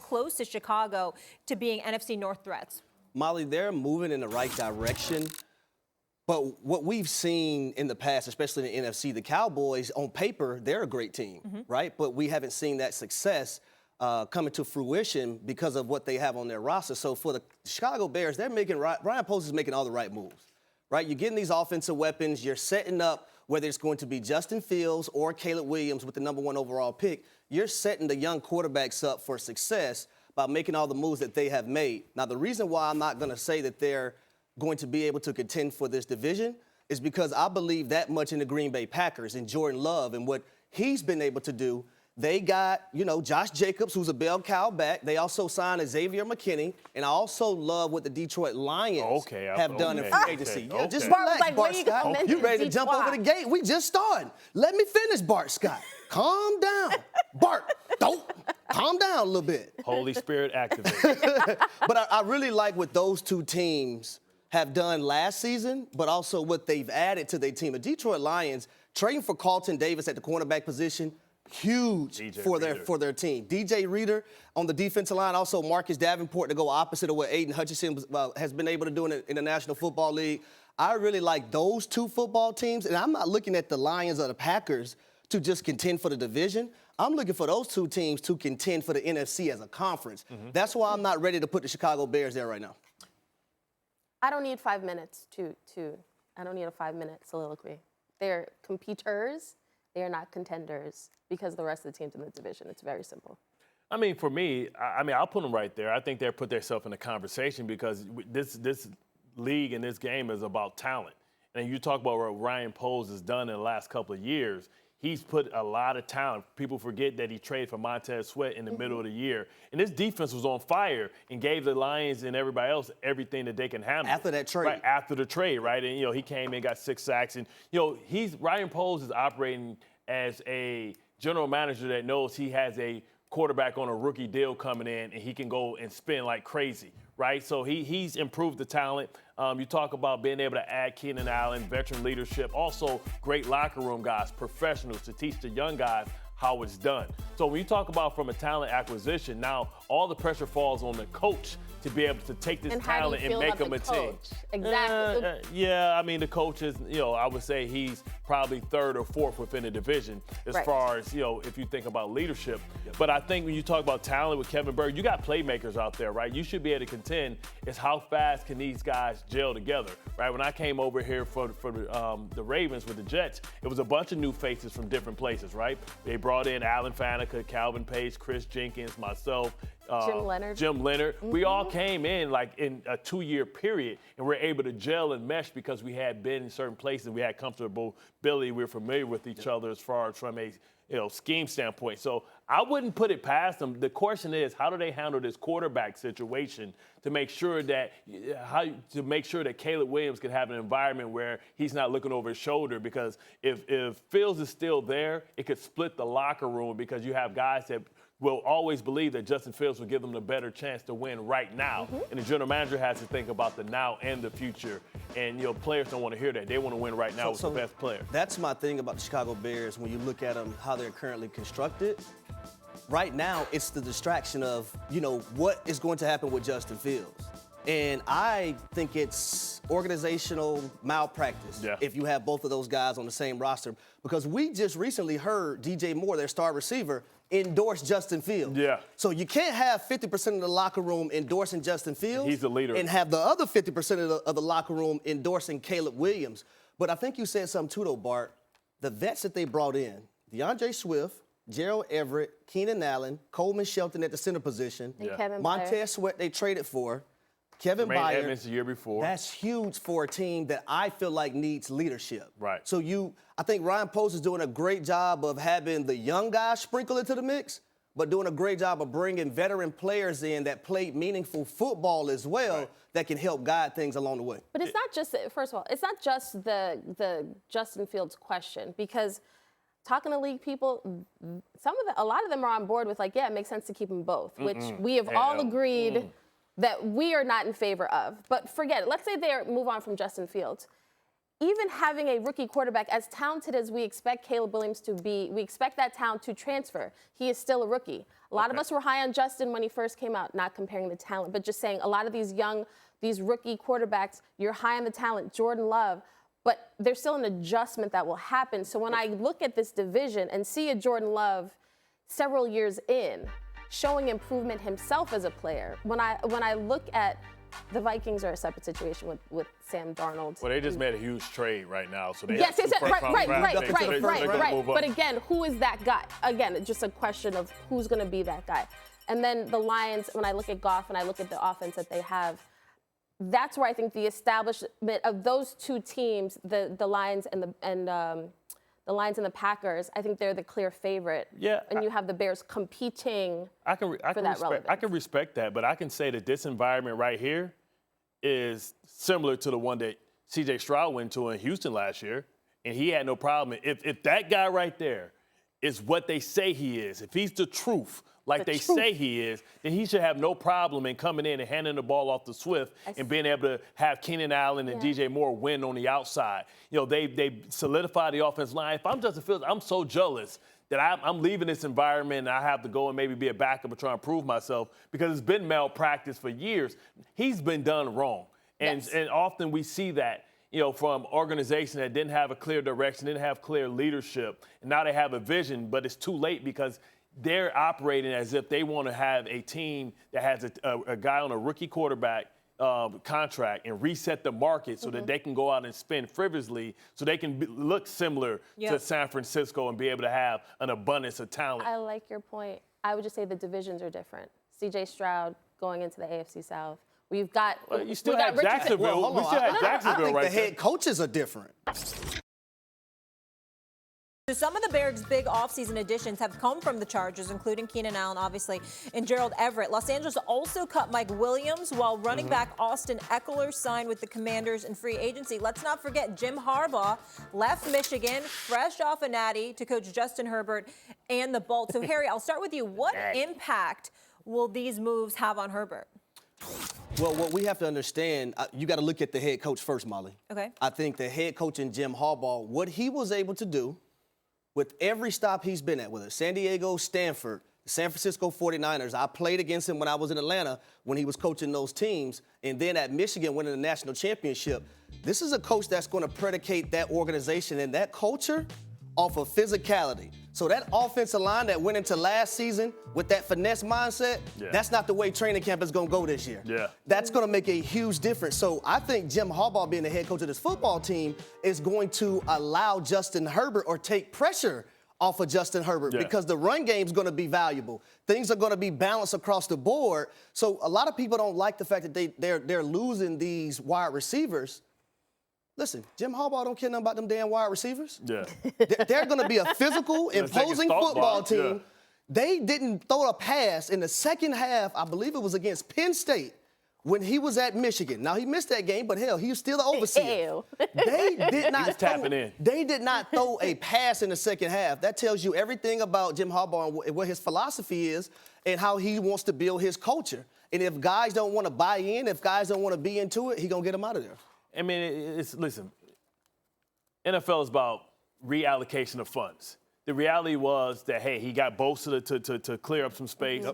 close is Chicago to being NFC North threats? Molly, they're moving in the right direction. But what we've seen in the past, especially in the NFC, the Cowboys, on paper, they're a great team, right? But we haven't seen that success coming to fruition because of what they have on their roster. So for the Chicago Bears, they're making Ryan Poles is making all the right moves, right? You're getting these offensive weapons. You're setting up whether it's going to be Justin Fields or Caleb Williams with the #1 overall pick. You're setting the young quarterbacks up for success by making all the moves that they have made. Now, the reason why I'm not going to say that they're going to be able to contend for this division is because I believe that much in the Green Bay Packers and Jordan Love and what he's been able to do. They got, Josh Jacobs, who's a bell cow back. They also signed Xavier McKinney. And I also love what the Detroit Lions have done in free agency. Yeah, just relax, Bart Scott. You ready to jump over the gate? We just started. Let me finish, Bart Scott. Calm down. Bart, don't. Calm down a little bit. Holy Spirit activated. But I really like what those two teams have done last season, but also what they've added to their team. The Detroit Lions trading for Carlton Davis at the cornerback position, huge for their team. DJ Reader on the defensive line, also Marcus Davenport to go opposite of what Aiden Hutchinson has been able to do in the National Football League. I really like those two football teams, and I'm not looking at the Lions or the Packers to just contend for the division. I'm looking for those two teams to contend for the NFC as a conference. That's why I'm not ready to put the Chicago Bears there right now. I don't need 5 minutes I don't need a 5-minute soliloquy. They're competitors. They are not contenders because the rest of the teams in the division. It's very simple. I mean, for me, I'll put them right there. I think they'll put themselves in a conversation because this league and this game is about talent. And you talk about what Ryan Poles has done in the last couple of years. He's put a lot of talent. People forget that he traded for Montez Sweat in the middle of the year. And this defense was on fire and gave the Lions and everybody else everything that they can handle. After that trade. Right, after the trade, right? And, he came in, got 6 sacks. And, Ryan Poles is operating as a general manager that knows he has a quarterback on a rookie deal coming in and he can go and spin like crazy, right? So he's improved the talent. You talk about being able to add Keenan Allen, veteran leadership, also great locker room guys, professionals to teach the young guys how it's done. So when you talk about from a talent acquisition, now all the pressure falls on the coach to be able to take this talent and make them a team. Exactly. The coach is, I would say he's probably 3rd or 4th within the division as far as, if you think about leadership. But I think when you talk about talent with Kevin Burke, you got playmakers out there, right? You should be able to contend is how fast can these guys gel together, right? When I came over here for the Ravens with the Jets, it was a bunch of new faces from different places, right? They brought in Alan Faneca, Calvin Pace, Chris Jenkins, myself, Jim Leonard. We all came in like in a 2-year period and we're able to gel and mesh because we had been in certain places. We had comfortability. We were familiar with each other as far as from a scheme standpoint. So I wouldn't put it past them. The question is, how do they handle this quarterback situation to make sure that Caleb Williams can have an environment where he's not looking over his shoulder? Because if Fields is still there, it could split the locker room because you have guys that will always believe that Justin Fields will give them the better chance to win right now. And the general manager has to think about the now and the future. And, players don't want to hear that. They want to win right now with the best player. That's my thing about the Chicago Bears when you look at them, how they're currently constructed. Right now, it's the distraction of, what is going to happen with Justin Fields. And I think it's organizational malpractice if you have both of those guys on the same roster. Because we just recently heard DJ Moore, their star receiver, endorse Justin Fields. Yeah. So you can't have 50% of the locker room endorsing Justin Fields. He's the leader. And have the other 50% of the locker room endorsing Caleb Williams. But I think you said something too, though, Bart. The vets that they brought in, DeAndre Swift, Gerald Everett, Keenan Allen, Coleman Shelton at the center position, Montez Sweat they traded for, Kevin Byard. Edmonds the year before. That's huge for a team that I feel like needs leadership. Right. So I think Ryan Poles is doing a great job of having the young guys sprinkle into the mix, but doing a great job of bringing veteran players in that play meaningful football as well that can help guide things along the way. But it's not just, first of all, it's not just the Justin Fields question, because talking to league people, a lot of them are on board with it makes sense to keep them both, which we have all agreed that we are not in favor of. But forget it. Let's say they move on from Justin Fields. Even having a rookie quarterback, as talented as we expect Caleb Williams to be, we expect that talent to transfer. He is still a rookie. A lot of us were high on Justin when he first came out, not comparing the talent, but just saying a lot of these rookie quarterbacks, you're high on the talent, Jordan Love, but there's still an adjustment that will happen. So when I look at this division and see a Jordan Love several years in, showing improvement himself as a player, when I look at the Vikings are a separate situation with Sam Darnold. Well, they just made a huge trade right now, so they yes, have right. But again, who is that guy? Again, it's just a question of who's going to be that guy. And then the Lions, when I look at Goff and I look at the offense that they have, that's where I think the establishment of those two teams, the Lions and the Lions and the Packers, I think they're the clear favorite. Yeah, and you have the Bears competing for that relevance. I can respect that, but I can say that this environment right here is similar to the one that C.J. Stroud went to in Houston last year, and he had no problem. If that guy right there is what they say he is, if he's the truth, like they say he is, then he should have no problem in coming in and handing the ball off to Swift and being able to have Keenan Allen and DJ Moore win on the outside. You know, they solidify the offensive line. If I'm Justin Fields, I'm so jealous that I'm leaving this environment and I have to go and maybe be a backup and try and prove myself because it's been malpractice for years. He's been done wrong. And often we see that, you know, from organizations that didn't have a clear direction, didn't have clear leadership, and now they have a vision, but it's too late because they're operating as if they want to have a team that has a guy on a rookie quarterback contract and reset the market so that they can go out and spend frivolously so they can look similar to San Francisco and be able to have an abundance of talent. I like your point. I would just say the divisions are different. C.J. Stroud going into the AFC South. We've got you still have Jacksonville. Well, we still have Jacksonville I think right the head coaches are different. So some of the Bears' big offseason additions have come from the Chargers, including Keenan Allen, obviously, and Gerald Everett. Los Angeles also cut Mike Williams, while running back Austin Eckler signed with the Commanders in free agency. Let's not forget Jim Harbaugh left Michigan, fresh off a natty, to coach Justin Herbert and the Bolts. So, Harry, I'll start with you. What impact will these moves have on Herbert? Well, what we have to understand, you got to look at the head coach first, Molly. Okay. I think the head coach in Jim Harbaugh, what he was able to do with every stop he's been at, whether it's San Diego, Stanford, the San Francisco 49ers. I played against him when I was in Atlanta when he was coaching those teams. And then at Michigan winning the national championship. This is a coach that's going to predicate that organization and that culture off of physicality. So that offensive line that went into last season with that finesse mindset, that's not the way training camp is going to go this year. That's going to make a huge difference. So I think Jim Harbaugh being the head coach of this football team is going to allow Justin Herbert or take pressure off of Justin Herbert because the run game is going to be valuable. Things are going to be balanced across the board. So a lot of people don't like the fact that they're losing these wide receivers. Listen, Jim Harbaugh don't care nothing about them damn wide receivers. They're going to be a physical, imposing football team. They didn't throw a pass in the second half, I believe it was against Penn State, when he was at Michigan. Now, he missed that game, but hell, he was still the overseer. They did not throw a pass in the second half. That tells you everything about Jim Harbaugh and what his philosophy is and how he wants to build his culture. And if guys don't want to buy in, if guys don't want to be into it, he's going to get them out of there. I mean, listen, NFL is about reallocation of funds. The reality was that, hey, he got Bosa to clear up some space.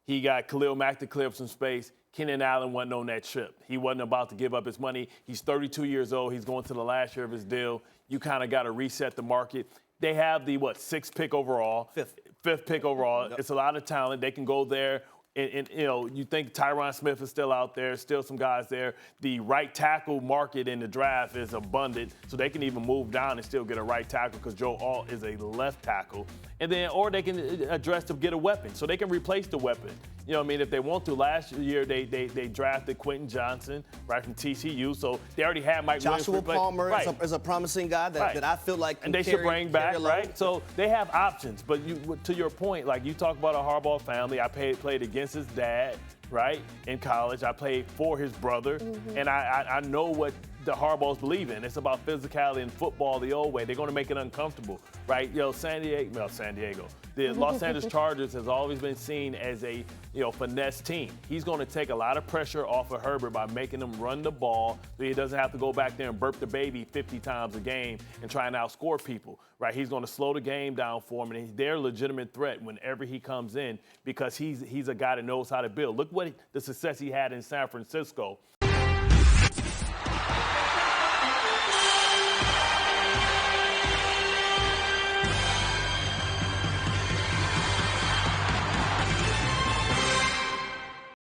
He got Khalil Mack to clear up some space. Keenan Allen wasn't on that trip. He wasn't about to give up his money. He's 32 years old. He's going to the last year of his deal. You kind of got to reset the market. They have the, sixth pick overall? Fifth pick overall. It's a lot of talent. They can go there. And, you know, you think Tyron Smith is still out there, still some guys there. The right tackle market in the draft is abundant, so they can even move down and still get a right tackle because Joe Alt is a left tackle. And then, or they can address to get a weapon, so they can replace the weapon. You know what I mean? If they want to. Last year, they drafted Quentin Johnson, right, from TCU, so they already had Mike Williams. Joshua Palmer is a promising guy that I feel like can and they should bring back, right? So they have options. But to your point, like you talk about a Harbaugh family, I played against his dad, right, in college. I played for his brother, and I know what the Harbaughs believe in. It's about physicality in football the old way. They're going to make it uncomfortable, right? San Diego. The Los Angeles Chargers has always been seen as a finesse team. He's going to take a lot of pressure off of Herbert by making him run the ball so he doesn't have to go back there and burp the baby 50 times a game and try and outscore people, right? He's going to slow the game down for him, and they're a legitimate threat whenever he comes in because he's a guy that knows how to build. Look what the success he had in San Francisco